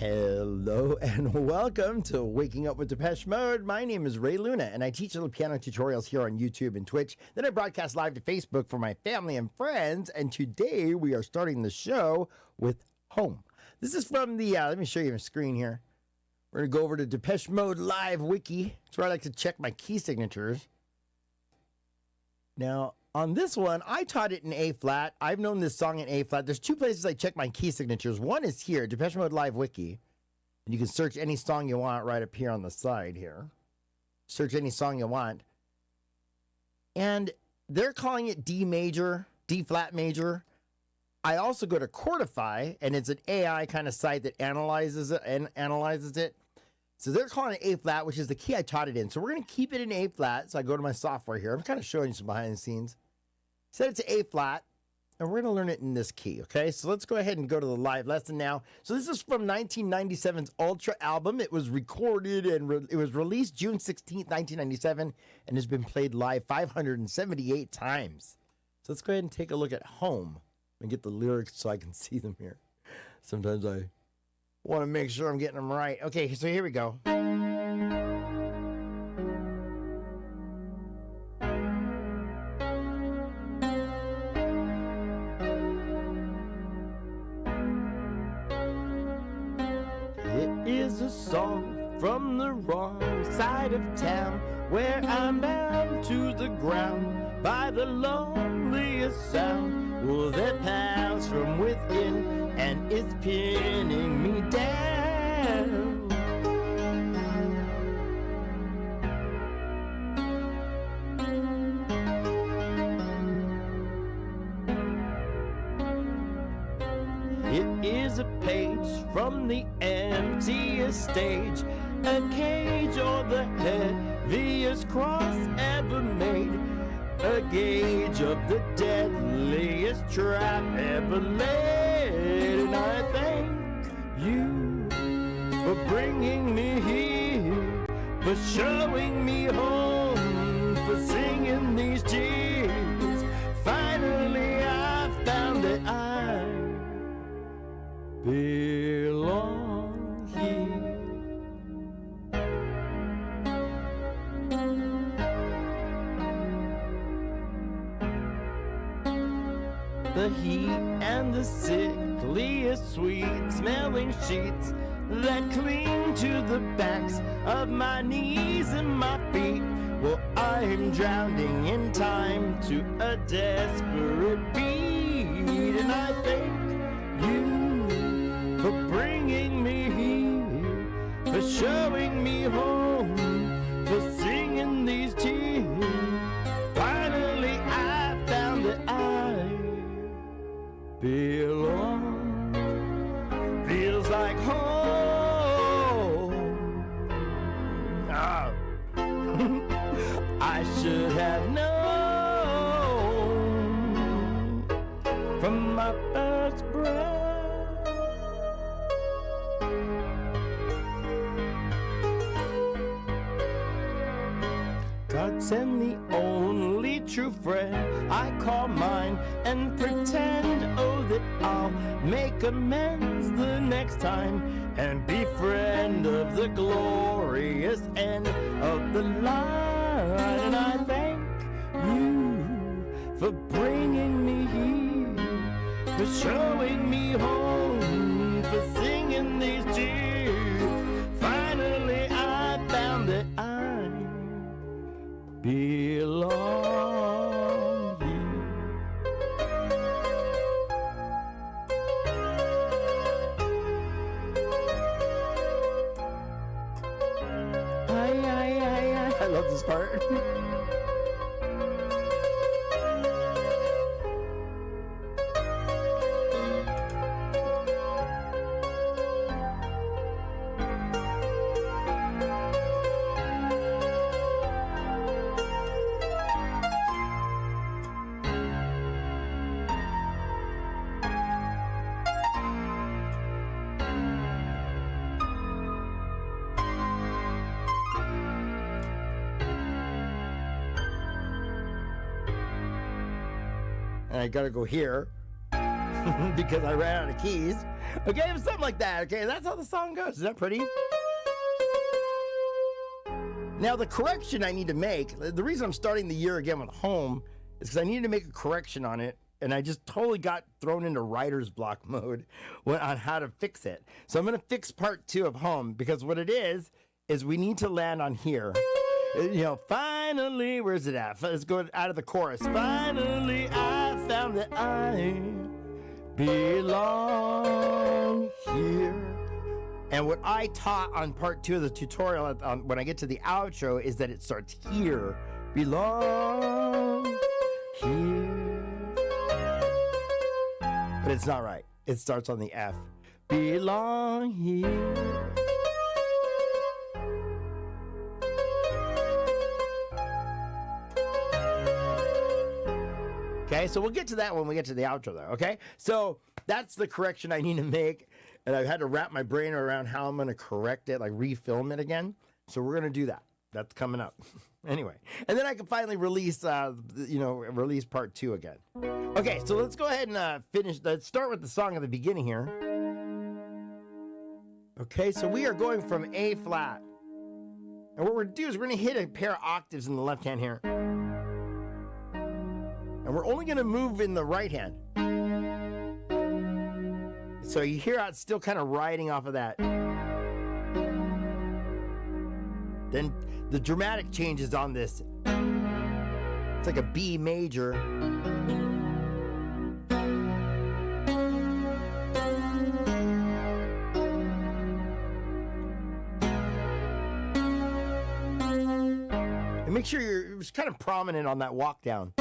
Hello and welcome to Waking Up with Depeche Mode. My name is Ray Luna and I teach little piano tutorials here on YouTube and Twitch. Then I broadcast live to Facebook for my family and friends. And today we are starting the show with Home. This is from the, let me show you my screen here. We're going to go over to Depeche Mode Live Wiki. It's where I like to check my key signatures. Now, on this one, I taught it in A flat. I've known this song in A flat. There's two places I check my key signatures. One is here, Depeche Mode Live Wiki. And you can search any song you want right up here on the side here. Search any song you want. And they're calling it D major, D flat major. I also go to Chordify, and it's an AI kind of site that analyzes it. So they're calling it A flat, which is the key I taught it in. So we're going to keep it in A flat. So I go to my software here. I'm kind of showing you some behind the scenes. Set it to A flat, and we're going to learn it in this key, okay? So let's go ahead and go to the live lesson now. So this is from 1997's Ultra album. It was recorded and it was released June 16th, 1997, and has been played live 578 times. So let's go ahead and take a look at Home and get the lyrics so I can see them here. Sometimes I want to make sure I'm getting them right. Okay, so here we go. It is a song from the wrong side of town, where I'm bound to the ground by the loneliest sound. Well, that pounds from within and it's pinning me down. It is a page from the emptiest stage, a cage or the heaviest cross ever made, a gauge of the deadliest trap ever laid. And I thank you for bringing me here, for showing me home, for singing these tears. Finally I found that I belong here. The heat and the sickliest sweet-smelling sheets that cling to the backs of my knees and my feet. Well, I'm drowning in time to a desperate beat, and I thank you for bringing me here, for showing me home, for singing these tears. Finally, I found that I belong. Feels like home. Oh. I should have known from my first breath. God send the only true friend I call mine, and pretend, oh, that I'll make amends the next time, and be friend of the glorious end of the line. And I thank you for bringing me here, for showing me home, for singing these tears. Finally I found that I belong here. I love this part. And I gotta go here because I ran out of keys. Okay, it was something like that. Okay, that's how the song goes. Is that pretty? Now, the correction I need to make, the reason I'm starting the year again with Home is because I needed to make a correction on it, and I just totally got thrown into writer's block mode on how to fix it. So I'm going to fix part 2 of Home, because what it is we need to land on here. You know, finally, where's it at? Let's go out of the chorus. Finally, I found that I belong here. And what I taught on part 2 of the tutorial when I get to the outro is that it starts here. Belong here. But it's not right. It starts on the F. Belong here. Okay, so we'll get to that when we get to the outro though, okay? So that's the correction I need to make, and I've had to wrap my brain around how I'm going to correct it, like refilm it again. So we're going to do that. That's coming up. Anyway, and then I can finally release, release part 2 again. Okay, so let's go ahead and finish. Let's start with the song at the beginning here. Okay, so we are going from A flat. And what we're going to do is we're going to hit a pair of octaves in the left hand here. And we're only going to move in the right hand. So you hear how it's still kind of riding off of that. Then the dramatic changes on this. It's like a B major. And make sure you're kind of prominent on that walk down.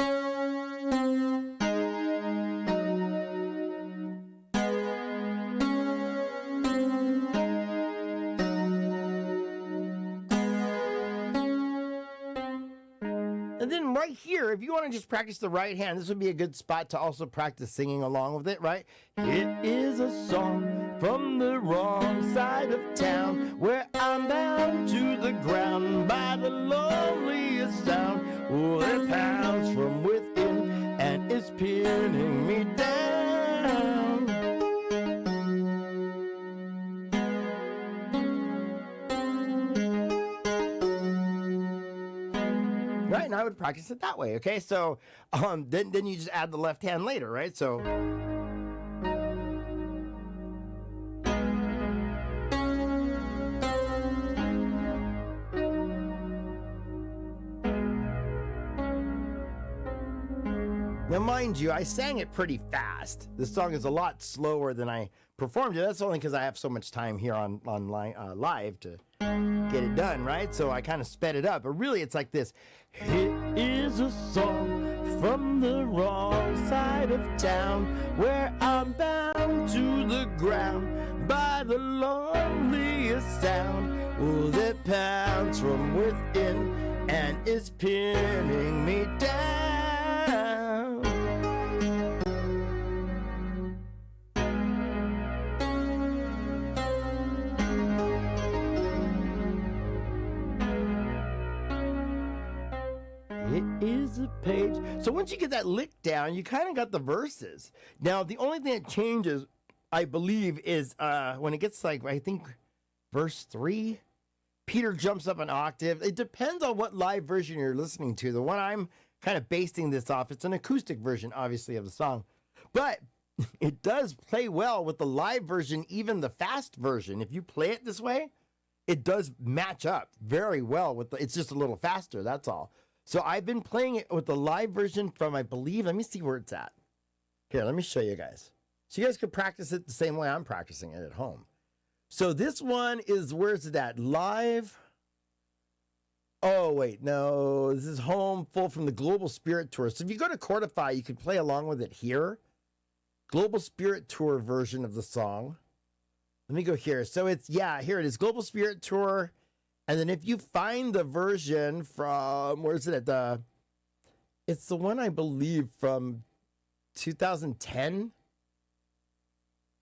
And then right here, if you want to just practice the right hand, this would be a good spot to also practice singing along with it, right? It is a song from the wrong side of town, where I'm bound to the ground by the loneliest sound. Oh, it pounds from within and it's pinning me down. Right, and I would practice it that way, okay? So then you just add the left hand later, right? So now, mind you, I sang it pretty fast. This song is a lot slower than I performed it. That's only because I have so much time here on live to get it done, right? So I kind of sped it up. But really, it's like this. It is a song from the wrong side of town, where I'm bound to the ground by the loneliest sound. Oh, that pounds from within and is pinning me down. It is a page. So once you get that lick down, you kind of got the verses. Now, the only thing that changes, I believe, is when it gets like, I think, verse 3, Peter jumps up an octave. It depends on what live version you're listening to. The one I'm kind of basing this off, it's an acoustic version, obviously, of the song. But it does play well with the live version, even the fast version. If you play it this way, it does match up very well with it's just a little faster, that's all. So I've been playing it with the live version from, I believe, let me see where it's at. Here, let me show you guys. So you guys can practice it the same way I'm practicing it at home. So this one is, where's it at? Live. Oh, wait, no. This is Home, full from the Global Spirit Tour. So if you go to Chordify, you can play along with it here. Global Spirit Tour version of the song. Let me go here. So it's, yeah, here it is. Global Spirit Tour. And then if you find the version from, where's it at? It's the one, I believe, from 2010.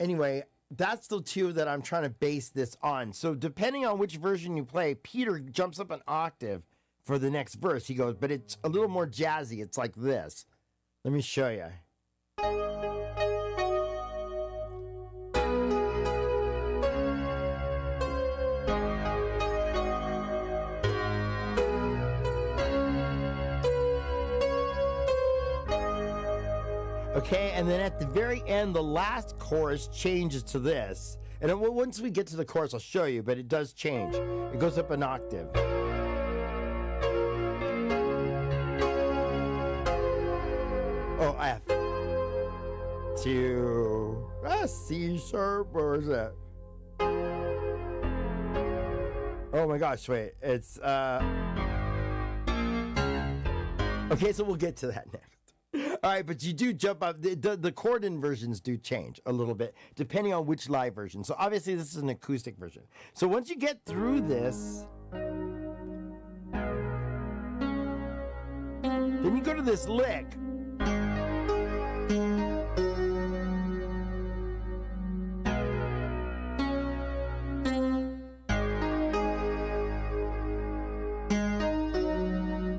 Anyway, that's the two that I'm trying to base this on. So depending on which version you play, Peter jumps up an octave for the next verse. He goes, but it's a little more jazzy. It's like this. Let me show you. Okay, and then at the very end, the last chorus changes to this. And once we get to the chorus, I'll show you, but it does change. It goes up an octave. Oh, F. To C sharp, or is that? Oh my gosh, wait. It's, okay, so we'll get to that next. All right, but you do jump up. The chord inversions do change a little bit depending on which live version. So obviously this is an acoustic version. So once you get through this, then you go to this lick.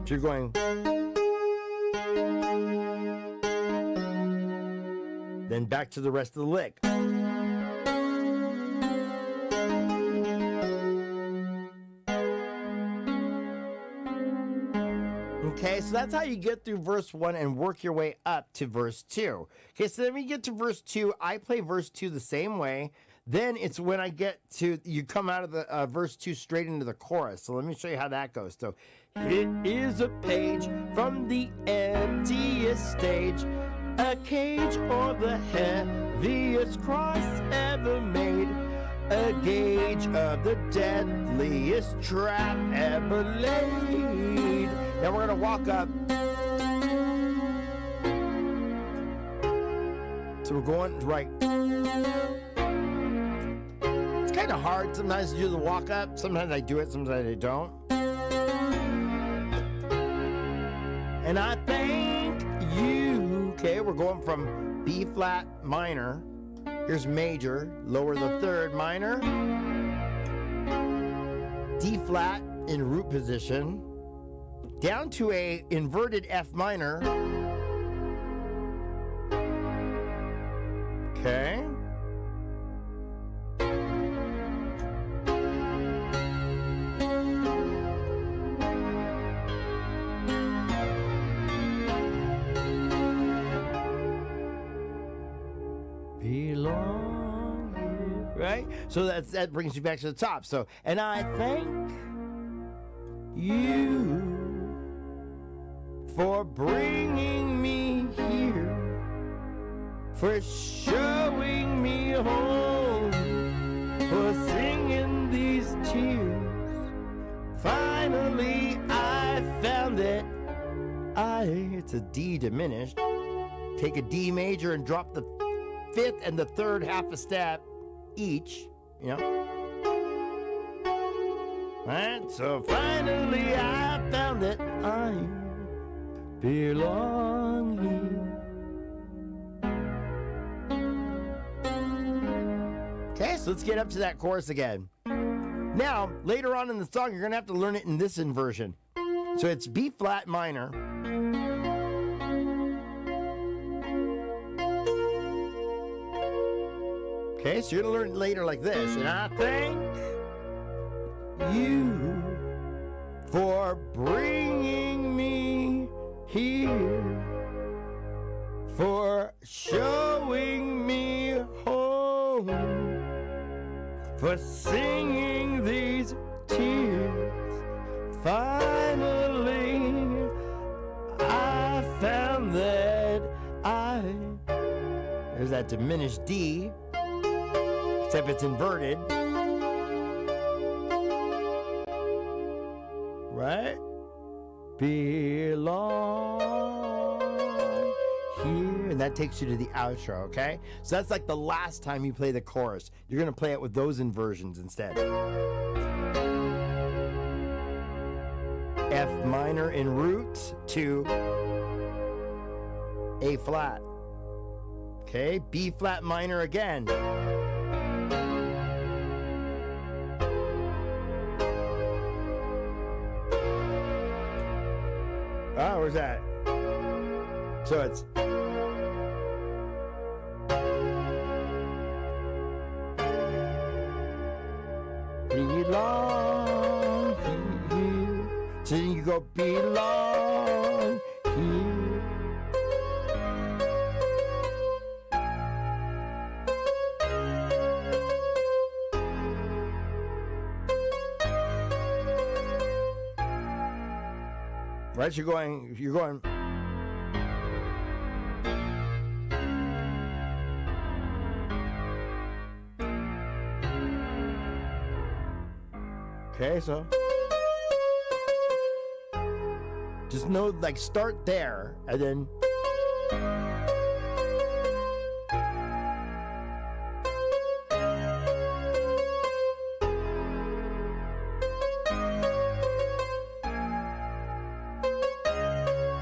So you're going. Then back to the rest of the lick. Okay, so that's how you get through verse 1 and work your way up to verse 2. Okay, so then we get to verse 2. I play verse 2 the same way. Then it's when I get to, you come out of the verse 2 straight into the chorus. So let me show you how that goes. So, it is a page from the emptiest stage, a cage or the heaviest cross ever made, a gauge of the deadliest trap ever laid. Now we're gonna walk up. So we're going right. It's kind of hard sometimes to do the walk up. Sometimes I do it, sometimes I don't. And I thank you. Okay, we're going from B flat minor. Here's major, lower the third, minor. D flat in root position. Down to a inverted F minor. Okay. Belong here, right? So that brings you back to the top. So, and I thank you for bringing me here, for showing me home, for singing these tears. Finally, I found it. It's a D diminished. Take a D major and drop the fifth and the third half a step each, you know. Alright, so finally I found that I belong here. Okay, so let's get up to that chorus again. Now, later on in the song, you're gonna have to learn it in this inversion. So it's B flat minor. Okay, so you're gonna learn it later like this. And I thank you for bringing me here, for showing me home, for singing these tears. Finally, I found that there's that diminished D. Except it's inverted. Right? Belong here. And that takes you to the outro, okay? So that's like the last time you play the chorus. You're going to play it with those inversions instead. F minor in root to A flat. Okay, B flat minor again. Oh, where's that? So it's belong here. So then you go belong here. Right? You're going. Okay, so just know, like, start there and then.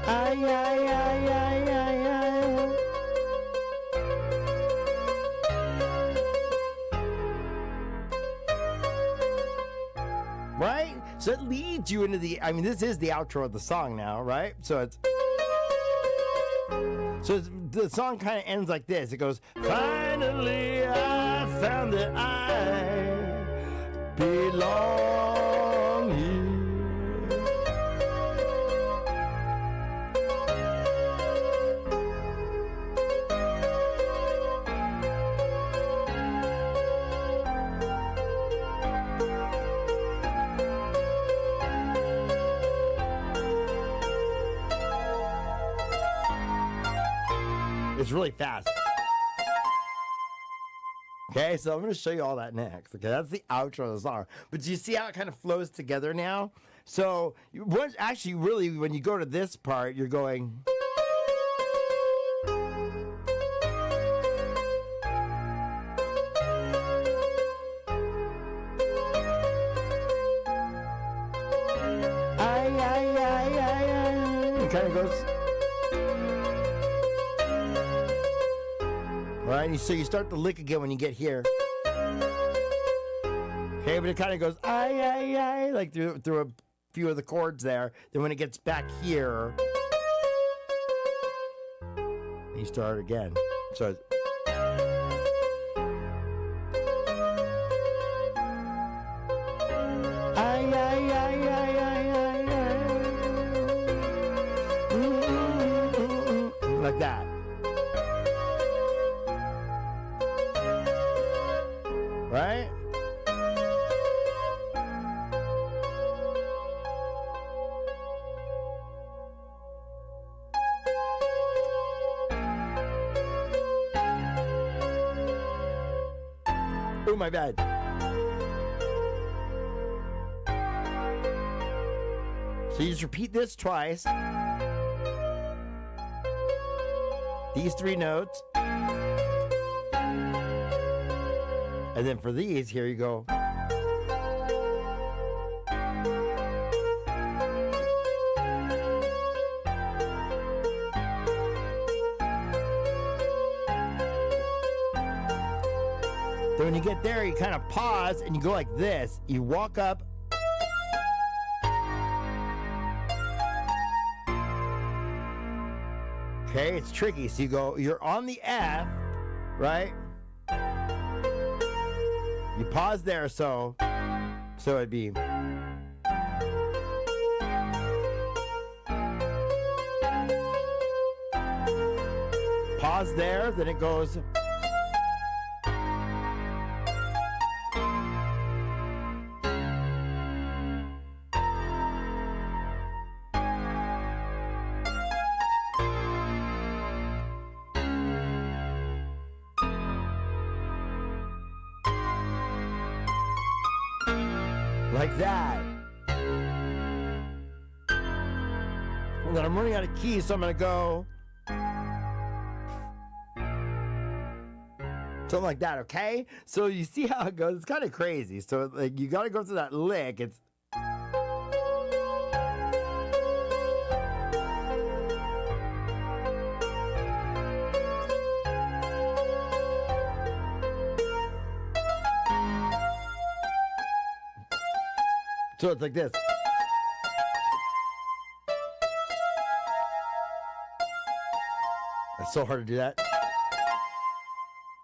Ay, ay, ay, ay, ay, ay. Right? So it leads you into the, I mean, this is the outro of the song now, right? So the song kind of ends like this. It goes, finally I found that I belong here. It's really fast. Okay, so I'm going to show you all that next. Okay, that's the outro of the song. But do you see how it kind of flows together now? So, actually, really, when you go to this part, you're going. Ay, ay, ay, ay, ay. It kind of goes. Right, so you start to lick again when you get here. Okay, but it kind of goes ay, ay, ay, like through a few of the chords there. Then when it gets back here, you start again. So it's, ay, ay, ay, ay, ay, ay, ay. Like that. Right? Oh, my bad. So you just repeat this twice. These three notes. And then for these, here you go. Then when you get there, you kind of pause and you go like this. You walk up. Okay, it's tricky. So you're on the F, right? You pause there, so it'd be. Pause there, then it goes. Like that. Well, then I'm running out of keys, so I'm going to go. Something like that, okay? So you see how it goes? It's kind of crazy. So like you got to go through that lick. It's. So it's like this. It's so hard to do that.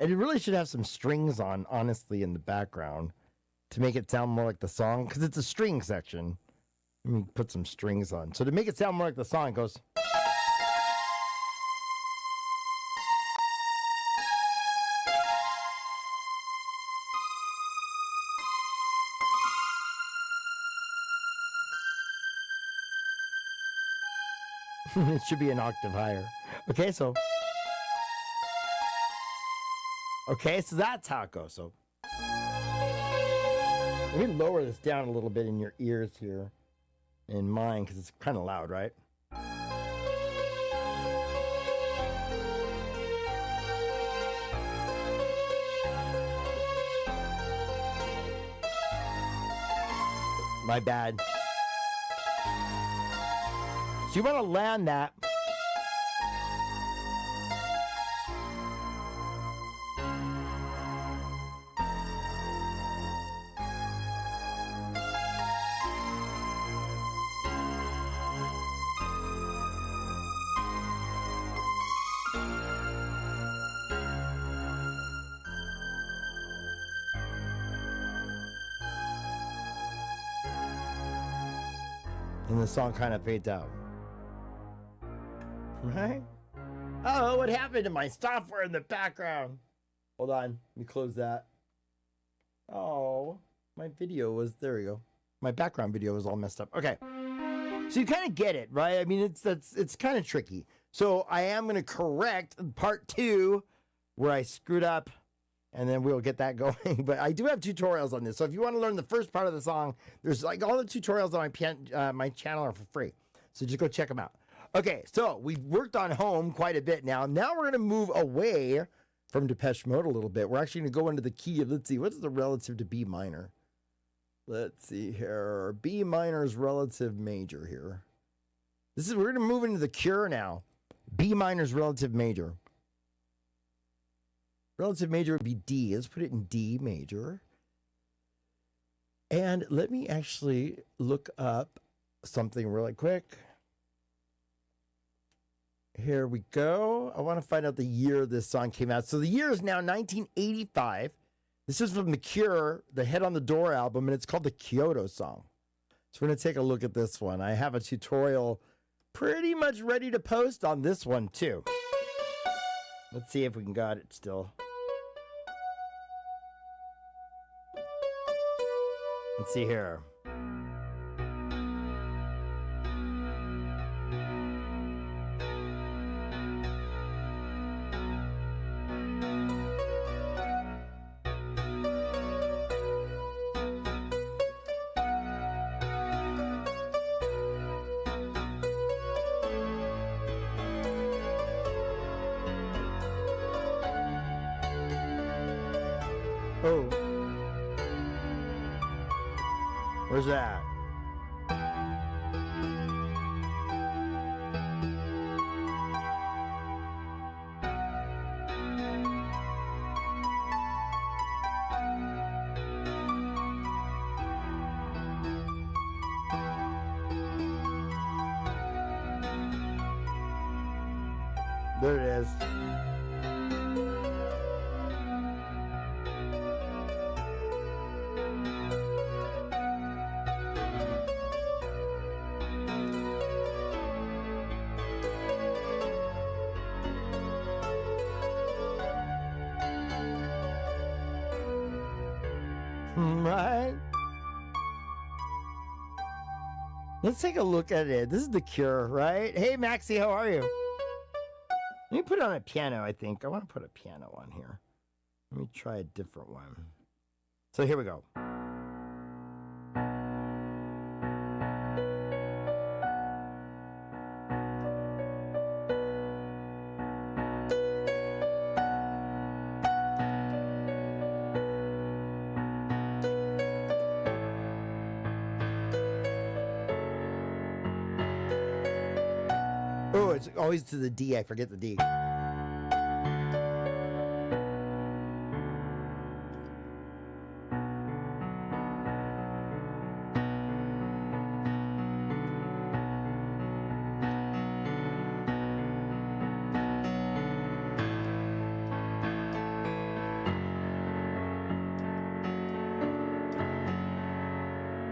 And it really should have some strings on, honestly, in the background to make it sound more like the song, because it's a string section. Let me put some strings on. So to make it sound more like the song, it goes. It should be an octave higher. Okay, so that's how it goes. So let me lower this down a little bit in your ears here, in mine, because it's kind of loud, right? My bad. So you want to land that. And the song kind of fades out. Right? Oh, what happened to my software in the background? Hold on. Let me close that. Oh, my video was, there we go. My background video was all messed up. Okay. So you kind of get it, right? I mean, it's kind of tricky. So I am going to correct part 2 where I screwed up, and then we'll get that going. But I do have tutorials on this. So if you want to learn the first part of the song, there's like all the tutorials on my channel are for free. So just go check them out. Okay, so we've worked on home quite a bit now. Now we're going to move away from Depeche Mode a little bit. We're actually going to go into the key of, let's see, what's the relative to B minor? Let's see here. B minor is relative major here. We're going to move into the Cure now. B minor is relative major. Relative major would be D. Let's put it in D major. And let me actually look up something really quick. Here we go. I want to find out the year this song came out. So the year is now 1985. This is from The Cure, the Head on the Door album, and it's called the Kyoto Song. So we're going to take a look at this one. I have a tutorial pretty much ready to post on this one too. Let's see if we can got it still. Let's see here. Oh. Where's that? There it is. Right? Let's take a look at it. This is The Cure, right? Hey, Maxie, how are you? Let me put it on a piano, I think. I want to put a piano on here. Let me try a different one. So here we go. Oh, it's always to the D. I forget the D.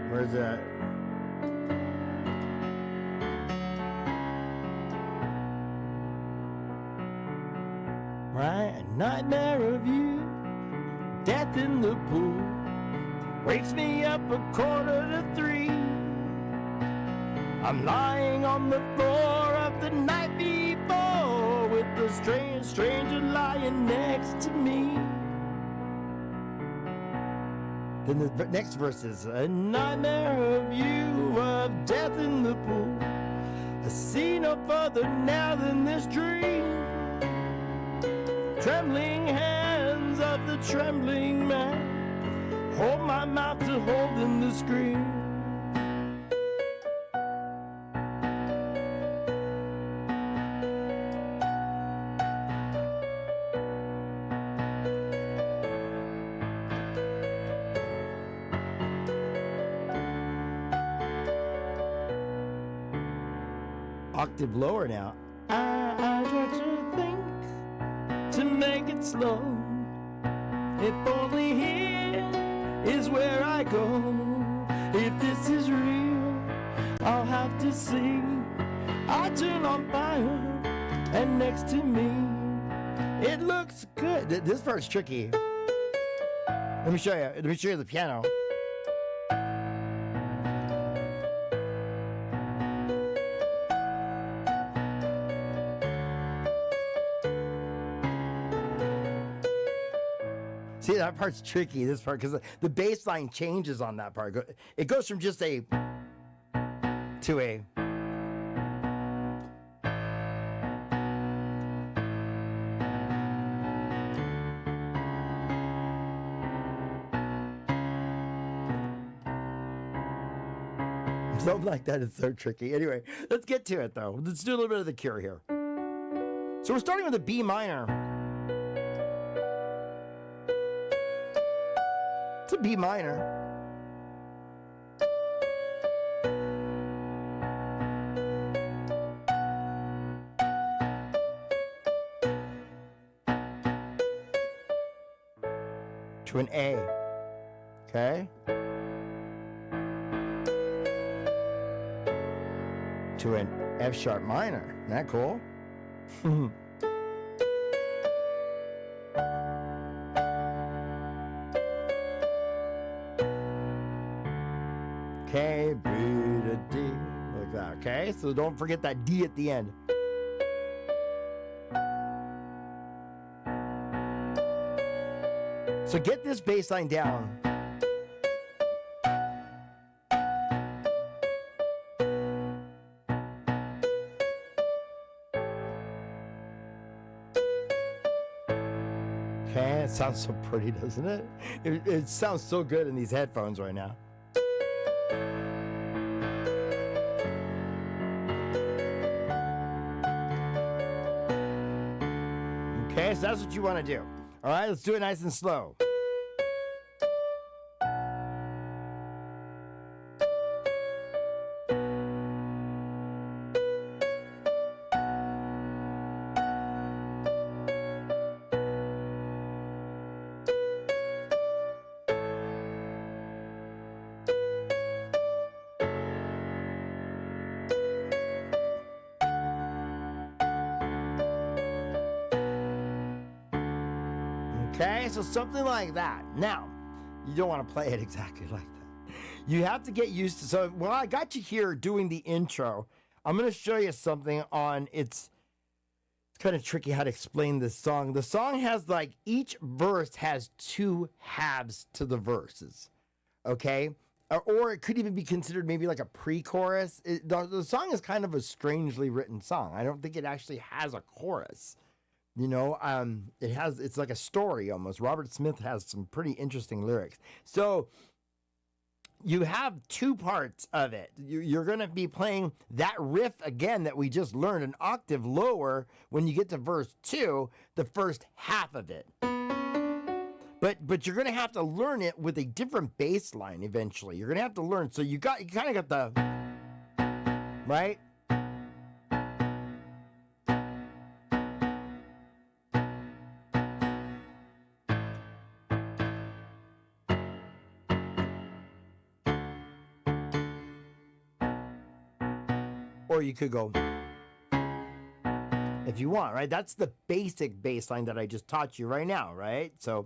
Where's that? Right, a nightmare of you, death in the pool, wakes me up 2:45. I'm lying on the floor of the night before with a stranger lying next to me. Then the next verse is a nightmare of you, of death in the pool. I see no further now than this dream. Trembling hands of the trembling man hold my mouth to hold in the scream. Octave lower now. I try to think to make it slow. If only here is where I go. If this is real, I'll have to see. I turn on fire, and next to me, it looks good. This part's tricky. Let me show you. Let me show you the piano. See, that part's tricky, this part, because the bass line changes on that part. It goes from just a to a. Something like that is so tricky. Anyway, let's get to it, though. Let's do a little bit of the Cure here. So we're starting with a B minor. It's a B minor. To an A. Okay? To an F sharp minor. Isn't that cool? Okay, B to D, like that, okay? So don't forget that D at the end. So get this bass line down. Okay, it sounds so pretty, doesn't it? It sounds so good in these headphones right now. Okay, so that's what you want to do. All right, let's do it nice and slow. Okay, so something like that. Now, you don't want to play it exactly like that. You have to get used to. So while I got you here doing the intro, I'm going to show you something on it's kind of tricky how to explain this song. The song has like each verse has two halves to the verses. Okay? Or it could even be considered maybe like a pre-chorus. The song is kind of a strangely written song. I don't think it actually has a chorus. You know, it's like a story almost. Robert Smith has some pretty interesting lyrics. So you have two parts of it. You're going to be playing that riff again that we just learned an octave lower when you get to verse 2, the first half of it. But you're going to have to learn it with a different bass line eventually. You're going to have to learn. So you kind of got the, right? Or you could go, if you want, right? That's the basic bass line that I just taught you right now, right? So,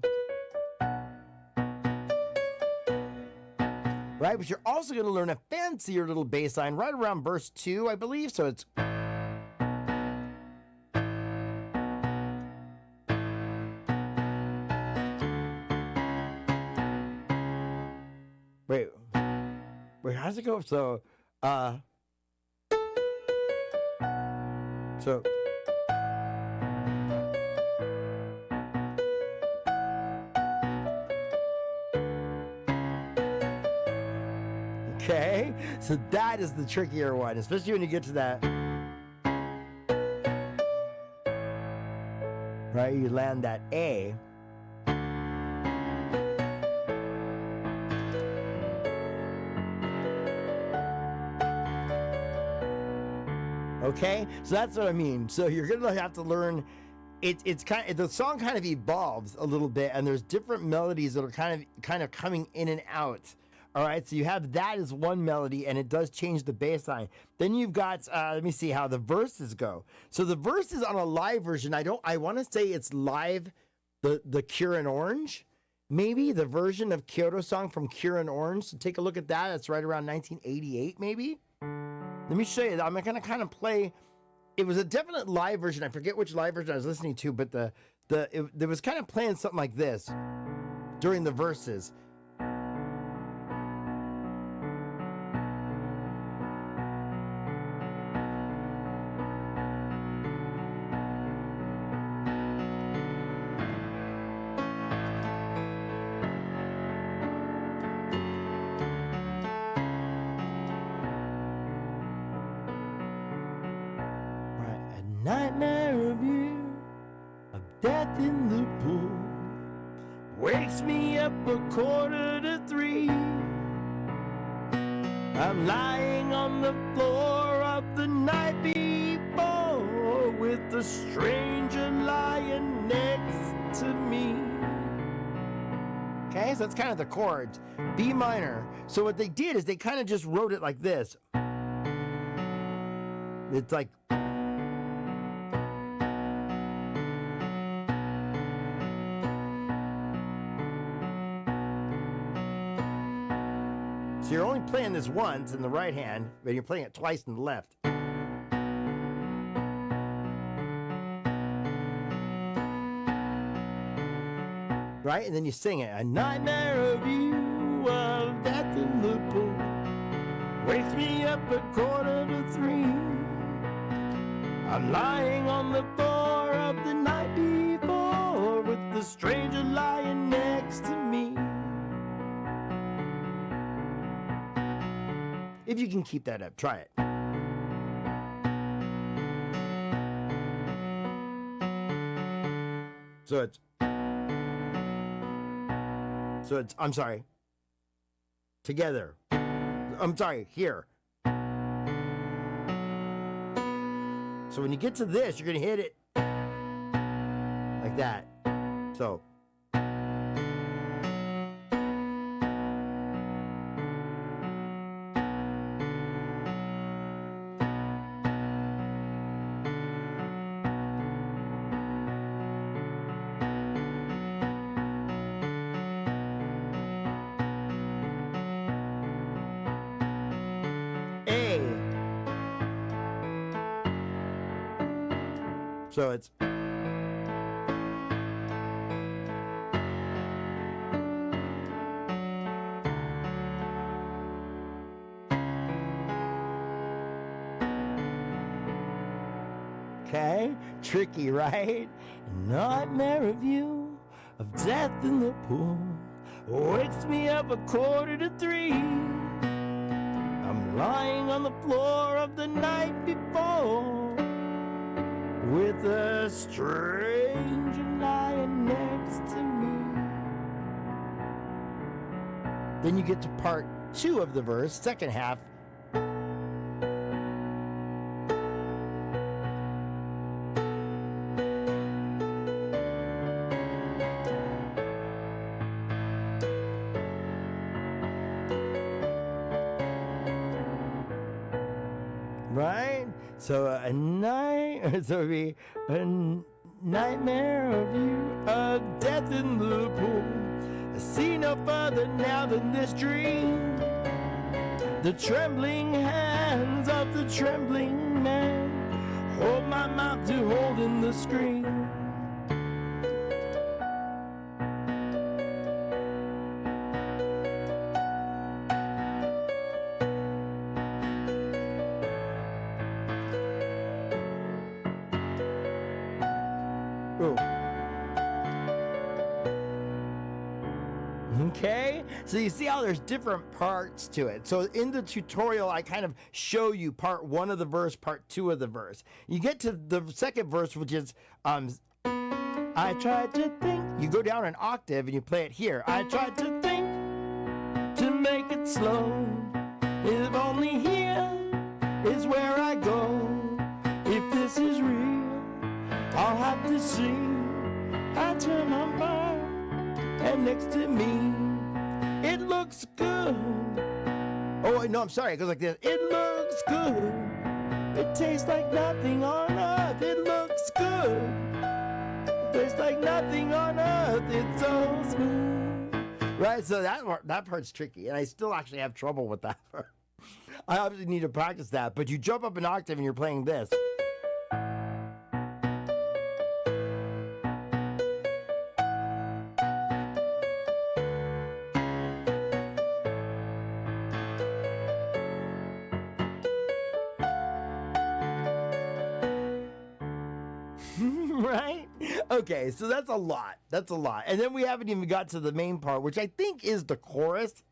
right? But you're also going to learn a fancier little bass line right around verse 2, I believe. So it's... Wait, how's it go? So, okay, so that is the trickier one, especially when you get to that. Right, you land that A. Okay, so that's what I mean. So you're gonna have to learn. It's kind of, the song kind of evolves a little bit, and there's different melodies that are kind of coming in and out. All right, so you have that as one melody, and it does change the bass line. Then you've got let me see how the verses go. So the verses on a live version, I want to say it's live, the Cure and Orange, maybe the version of Kyoto Song from Cure and Orange. So take a look at that. That's right around 1988, maybe. Let me show you. I'm going to kind of play. It was a definite live version. I forget which live version I was listening to, but it was kind of playing something like this during the verses. Nightmare of you, of death in the pool, wakes me up 2:45. I'm lying on the floor of the night before, with a stranger lying next to me. Okay, so that's kind of the chords. B minor. So what they did is they kind of just wrote it like this. It's like... So you're only playing this once in the right hand, but you're playing it twice in the left. Right? And then you sing it. A nightmare of you, of death in the pool, wakes me up 2:45. I'm lying on the floor of the night before, with the stranger lying next to me. If you can keep that up, try it. So it's, I'm sorry, together. I'm sorry, here. So when you get to this, you're going to hit it like that. So. So it's... Okay, tricky, right? Nightmare of you, of death in the pool, wakes me up 2:45. I'm lying on the floor of the night before, with a stranger lying next to me. Then you get to part 2 of the verse, second half. Right? So a night, so it'd be a nightmare of you, of death in the pool. I see no further now than this dream. The trembling hands of the trembling man hold my mouth to hold in the screen. Ooh. Okay, so you see how there's different parts to it. So in the tutorial, I kind of show you part 1 of the verse, part 2 of the verse. You get to the second verse, which is, I tried to think. You go down an octave and you play it here. I tried to think to make it slow. If only here is where I go. If this is real, I'll have to see. I turn my mind, and next to me, it looks good. Oh, no, I'm sorry. It goes like this. It looks good. It tastes like nothing on earth. It looks good. It tastes like nothing on earth. It's so smooth. Right? So that part's tricky, and I still actually have trouble with that part. I obviously need to practice that, but you jump up an octave and you're playing this. Right? Okay, so that's a lot. That's a lot. And then we haven't even got to the main part, which I think is the chorus.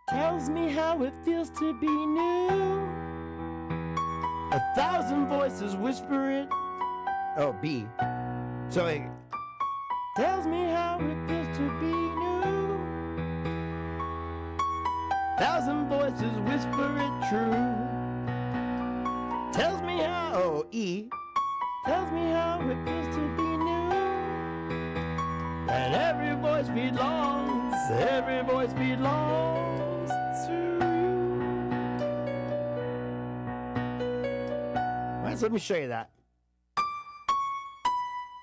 Tells me how it feels to be new. 1,000 voices whisper it. Oh, B. So it tells me how it feels to be new. 1,000 voices whisper it true. Tells me how, oh, E. Tells me how it feels to be new. And every voice belongs to you. All right, so let me show you that.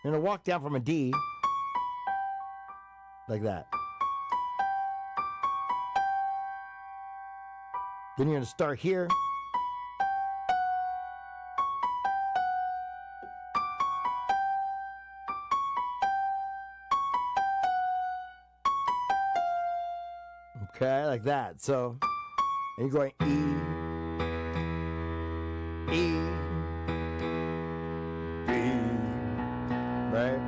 I'm gonna walk down from a D, like that. Then you're gonna start here. Okay, like that. So, and you're going E, B, right?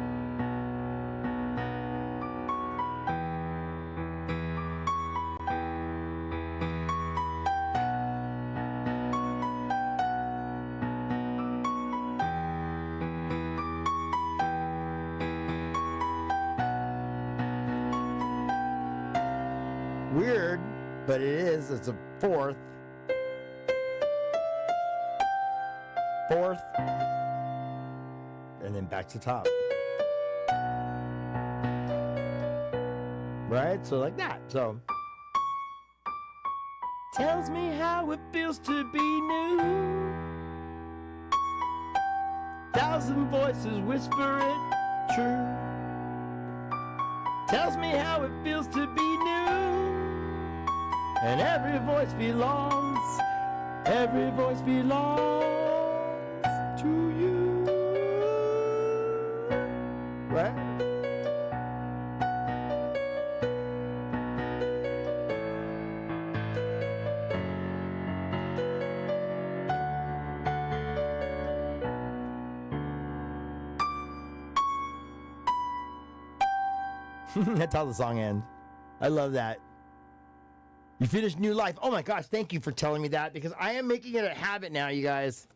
Weird, but it is. It's a fourth. And then back to top. Right? So like that. So tells me how it feels to be new. 1,000 voices whisper it true. Tells me how it feels to be new. And every voice belongs to you. Right? That's how the song ends. I love that. You finished New Life. Oh my gosh, thank you for telling me that, because I am making it a habit now, you guys.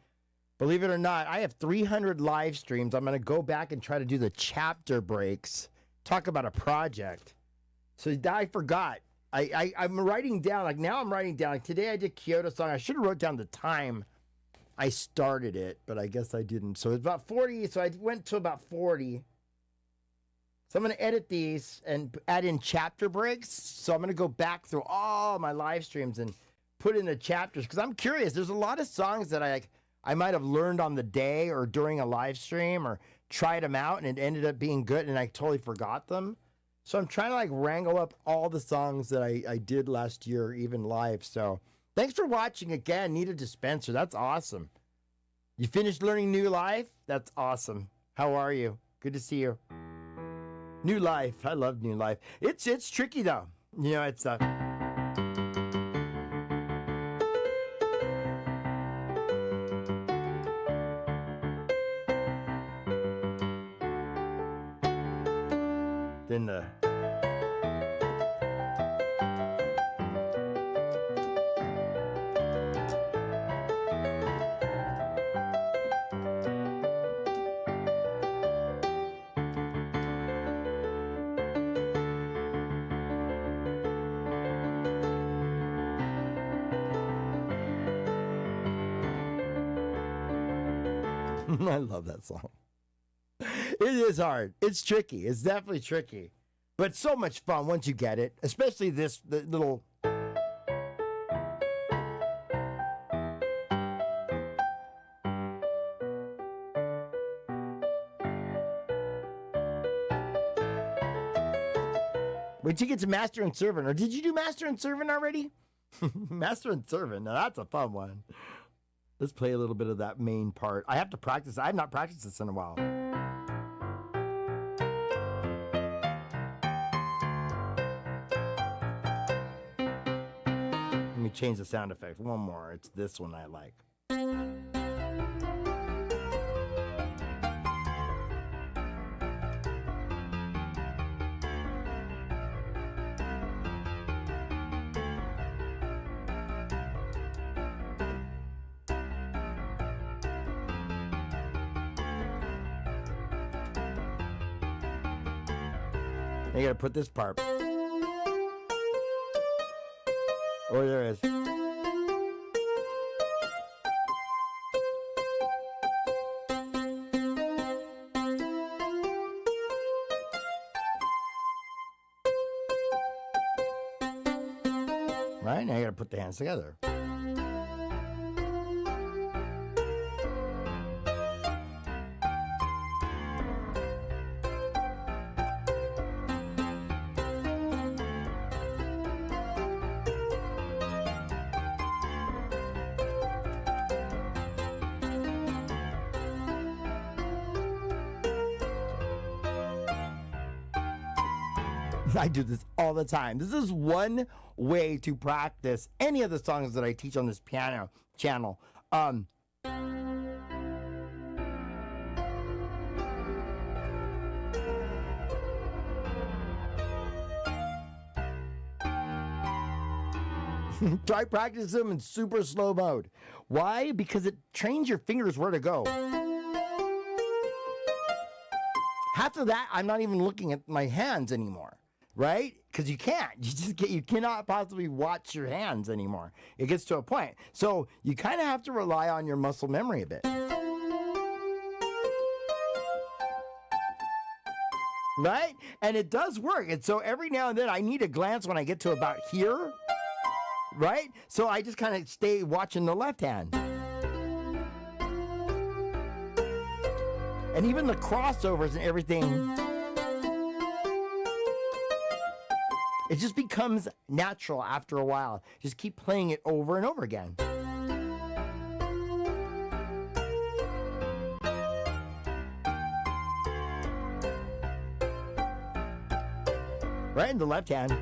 Believe it or not, I have 300 live streams. I'm going to go back and try to do the chapter breaks. Talk about a project. So I forgot. I'm writing down, like now I'm writing down. Like today I did Kyoto song. I should have wrote down the time I started it, but I guess I didn't. So it's about 40. So I went to about 40. So I'm going to edit these and add in chapter breaks. So I'm going to go back through all my live streams and put in the chapters, because I'm curious. There's a lot of songs that I might have learned on the day or during a live stream or tried them out and it ended up being good and I totally forgot them. So I'm trying to like wrangle up all the songs that I did last year, even live. So thanks for watching again. Need a dispenser. That's awesome. You finished learning New Life? That's awesome. How are you? Good to see you. New Life. I love New Life. It's tricky though. You know, it's then the I love that song. It is hard. It's tricky. It's definitely tricky. But so much fun once you get it. Especially the little... Wait till you get to Master and Servant. Or did you do Master and Servant already? Master and Servant. Now that's a fun one. Let's play a little bit of that main part. I have to practice. I have not practiced this in a while. Let me change the sound effect. One more. It's this one I like. I gotta put this part. Oh, there it is. Right, now I gotta put the hands together. I do this all the time. This is one way to practice any of the songs that I teach on this piano channel. Try practicing them in super slow mode. Why? Because it trains your fingers where to go. After that, I'm not even looking at my hands anymore. Right? Because you can't. You cannot possibly watch your hands anymore. It gets to a point. So you kind of have to rely on your muscle memory a bit. Right? And it does work. And so every now and then I need a glance when I get to about here. Right? So I just kind of stay watching the left hand. And even the crossovers and everything, it just becomes natural after a while. Just keep playing it over and over again. Right in the left hand.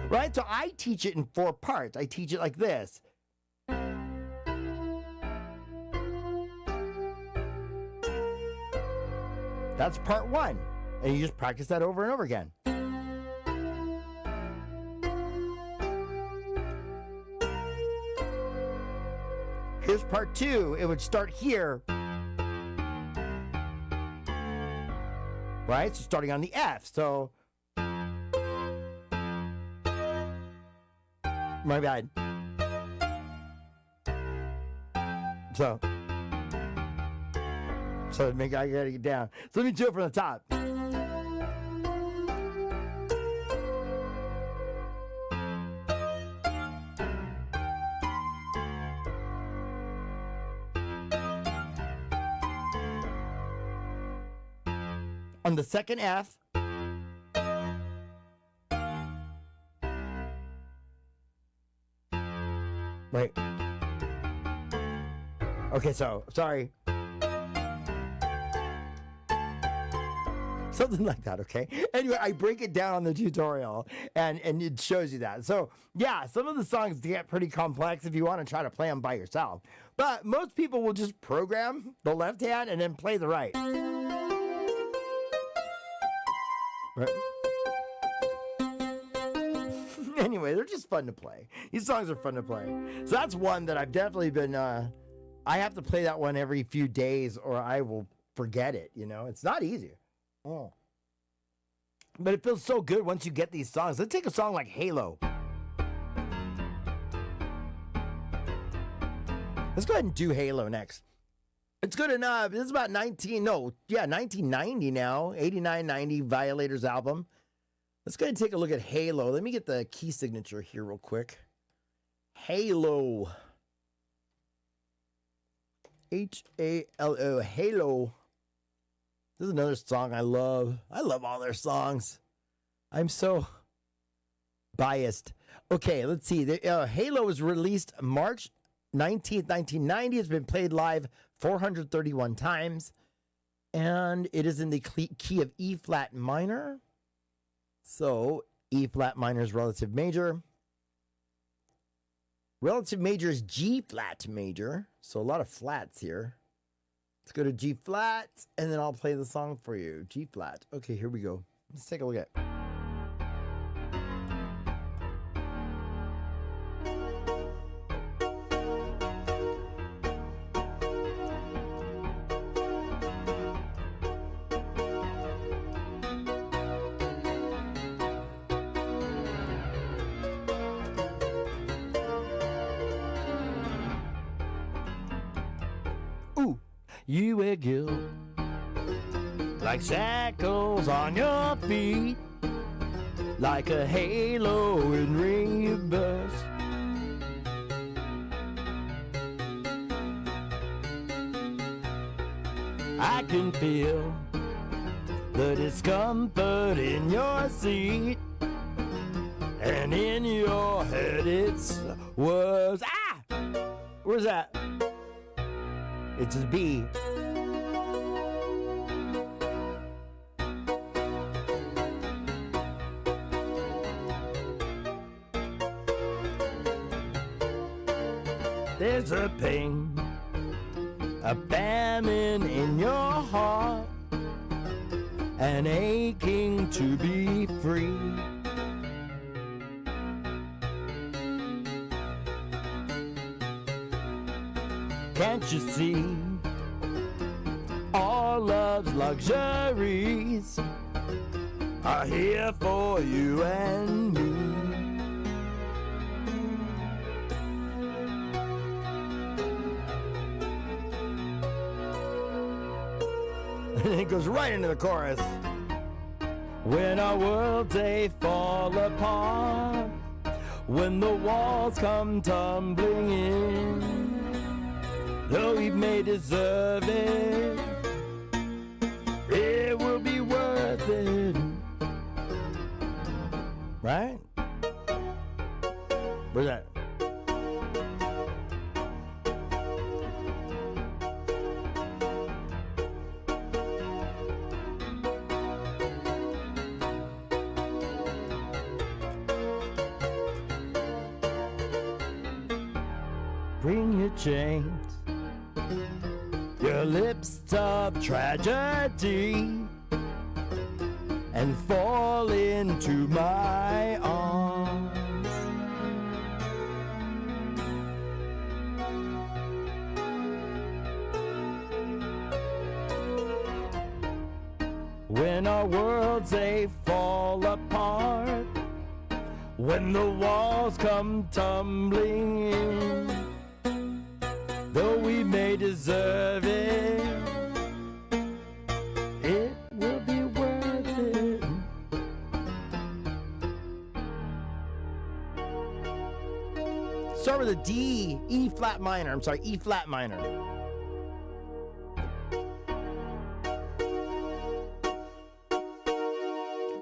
Right? So I teach it in 4 parts. I teach it like this. That's part 1. And you just practice that over and over again. Here's part 2. It would start here. Right? So starting on the F. So my bad. So I gotta get down. So let me do it from the top. On the second F, wait. Okay, so sorry. Something like that, okay? Anyway, I break it down on the tutorial and it shows you that. So, yeah, some of the songs get pretty complex if you want to try to play them by yourself. But most people will just program the left hand and then play the right. Anyway, they're just fun to play. These songs are fun to play. So that's one that I've definitely been, I have to play that one every few days or I will forget it, you know? It's not easy. Oh. But it feels so good once you get these songs. Let's take a song like Halo. Let's go ahead and do Halo next. It's good enough. This is about 1990 now. 89, 90, Violators album. Let's go ahead and take a look at Halo. Let me get the key signature here real quick. Halo. H-A-L-O. Halo. This is another song I love. I love all their songs. I'm so biased. Okay, let's see. Halo was released March 19th, 1990. It's been played live 431 times. And it is in the key of E flat minor. So E flat minor is relative major. Relative major is G flat major. So a lot of flats here. Let's go to G flat, and then I'll play the song for you. G flat. Okay, here we go. Let's take a look at it. You wear guilt like shackles on your feet, like a halo in reverse. I can feel the discomfort in your seat, and in your head it's words. Ah! Where's that? It's a B. There's a pain, a famine in your heart, an aching to be free. Can't you see all love's luxuries are here for you and me? And it goes right into the chorus. When our worlds they fall apart, when the walls come tumbling in, though we may deserve it, it will be worth it. Right? Where's that? Bring your chains, your lips of tragedy, and fall into my arms. When our worlds they fall apart, when the walls come tumbling in, though we may deserve it, it will be worth it. Start with a D, E flat minor. I'm sorry, E flat minor.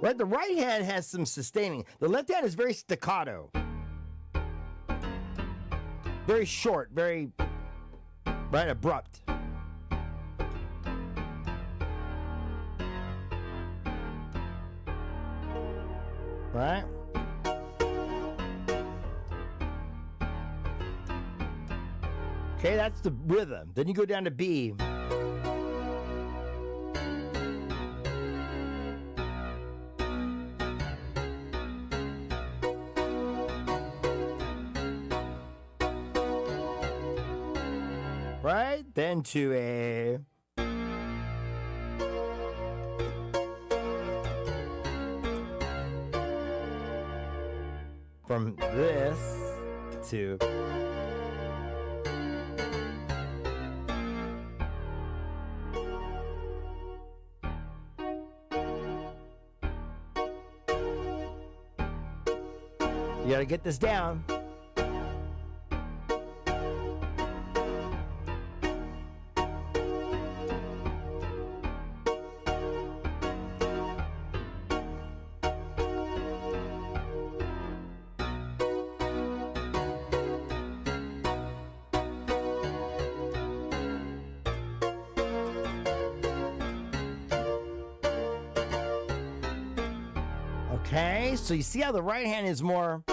Right? The right hand has some sustaining. The left hand is very staccato. Very short, very, right, abrupt. Right? Okay, that's the rhythm. Then you go down to B. Right? Then to A. From this to you gotta get this down. Okay, so you see how the right hand is more.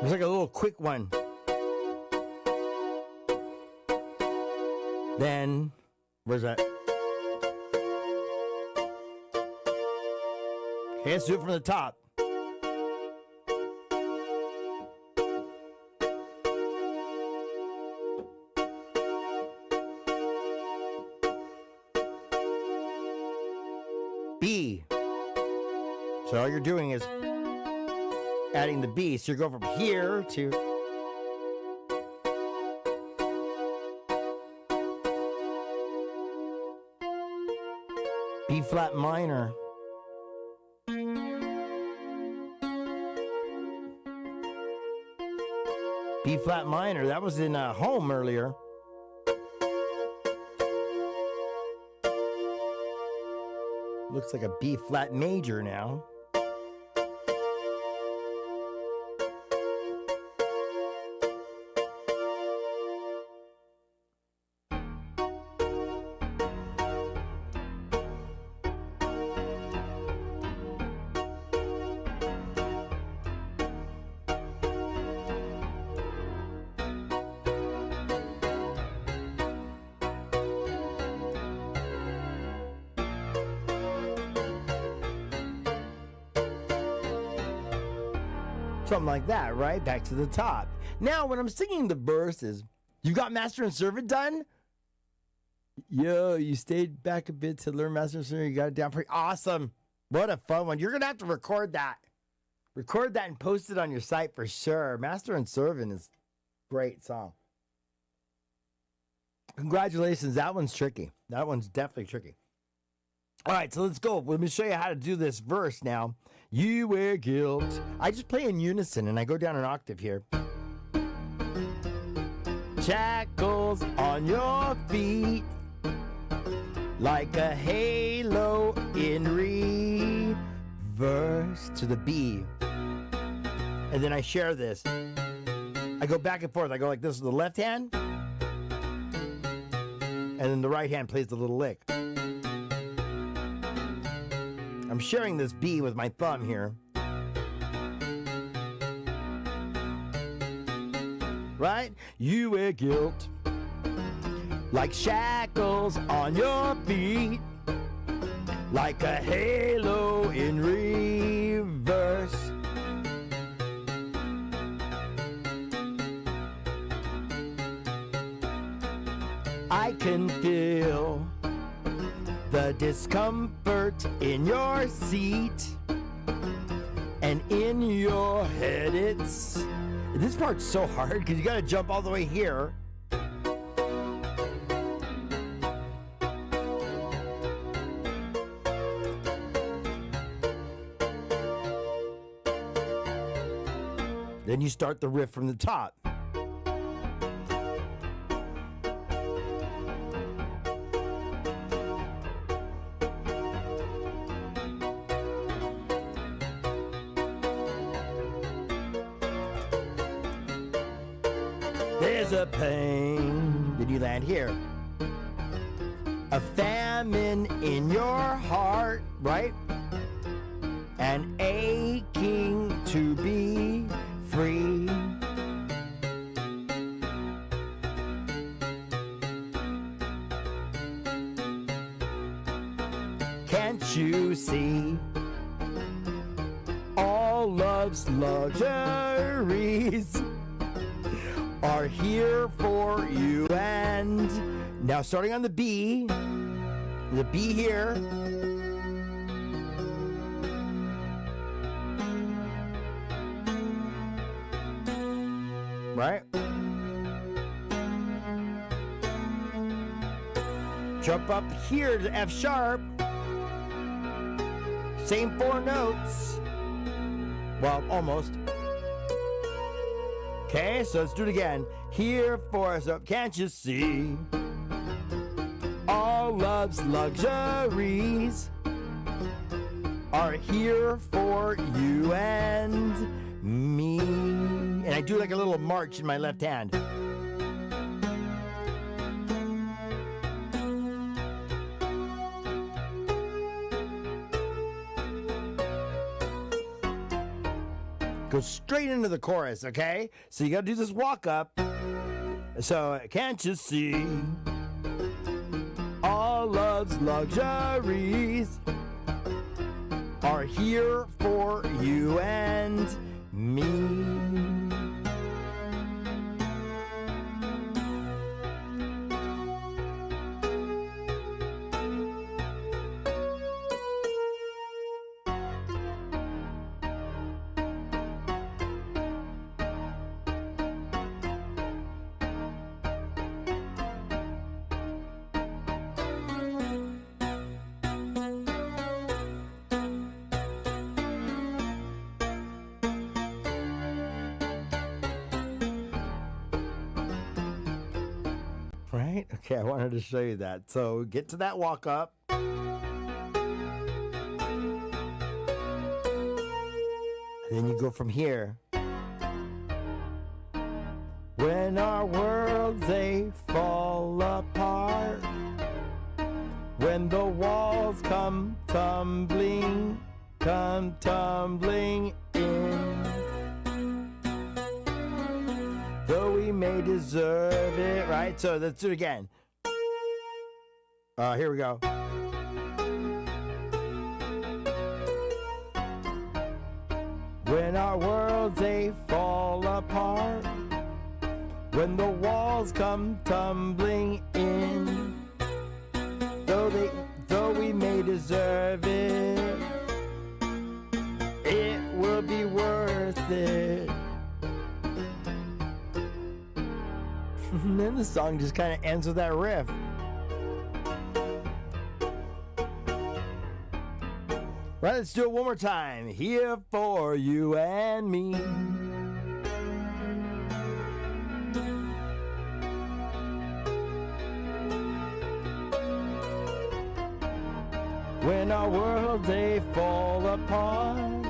It's like a little quick one. Then, where's that? Okay, let's do it from the top. B. So all you're doing is adding the B. So you're going from here to B flat minor. B flat minor. That was in home earlier. Looks like a B flat major now. Something like that, right? Back to the top. Now, when I'm singing the verses, you got Master and Servant done? Yo, you stayed back a bit to learn Master and Servant. You got it down pretty awesome. What a fun one. You're going to have to record that. Record that and post it on your site for sure. Master and Servant is a great song. Congratulations. That one's tricky. That one's definitely tricky. All right, so let's go. Let me show you how to do this verse now. You wear guilt. I just play in unison and I go down an octave here. Shackles on your feet like a halo in reverse to the B. And then I share this. I go back and forth. I go like this with the left hand. And then the right hand plays the little lick. I'm sharing this B with my thumb here. Right? You wear guilt like shackles on your feet, like a halo in reverse. I can feel the discomfort in your seat and in your head. It's this part's so hard because you got to jump all the way here. Then you start the riff from the top. There's a pain. Then you land here. A famine in your heart, right? And aching to be free. Can't you see? All love's luxuries are here for you. And now starting on the B here. Right? Jump up here to F sharp. Same 4 notes. Well, almost. Okay, so let's do it again. Here for us up, can't you see? All love's luxuries are here for you and me. And I do like a little march in my left hand. Go straight into the chorus, okay? So you gotta do this walk up. So, can't you see? All love's luxuries are here for you and me. Right? Okay, I wanted to show you that. So get to that walk up. And then you go from here. When our worlds they fall apart, when the walls come tumbling in, though we may deserve it, right? So let's do it again. Here we go. When our worlds they fall apart, when the walls come tumbling in, though we may deserve it, it will be worth it. And then the song just kind of ends with that riff. Right, let's do it one more time. Here for you and me. When our worlds they fall apart,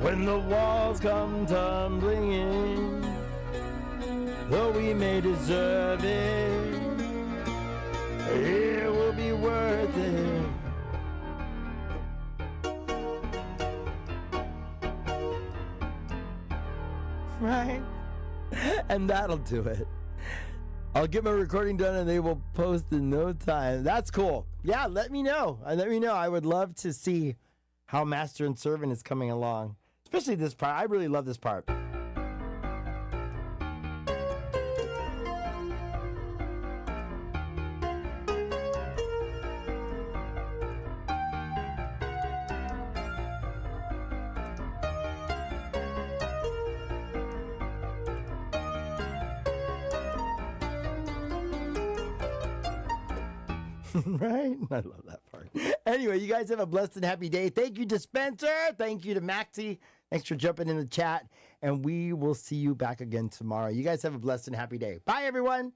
when the walls come tumbling in, though we may deserve it, it will be worth it. Right? And that'll do it. I'll get my recording done and they will post in no time. That's cool. Yeah, let me know. I would love to see how Master and Servant is coming along. Especially this part. I really love this part. Right? I love that part. Anyway, you guys have a blessed and happy day. Thank you to Spencer. Thank you to Maxie. Thanks for jumping in the chat, and we will see you back again tomorrow. You guys have a blessed and happy day. Bye, everyone.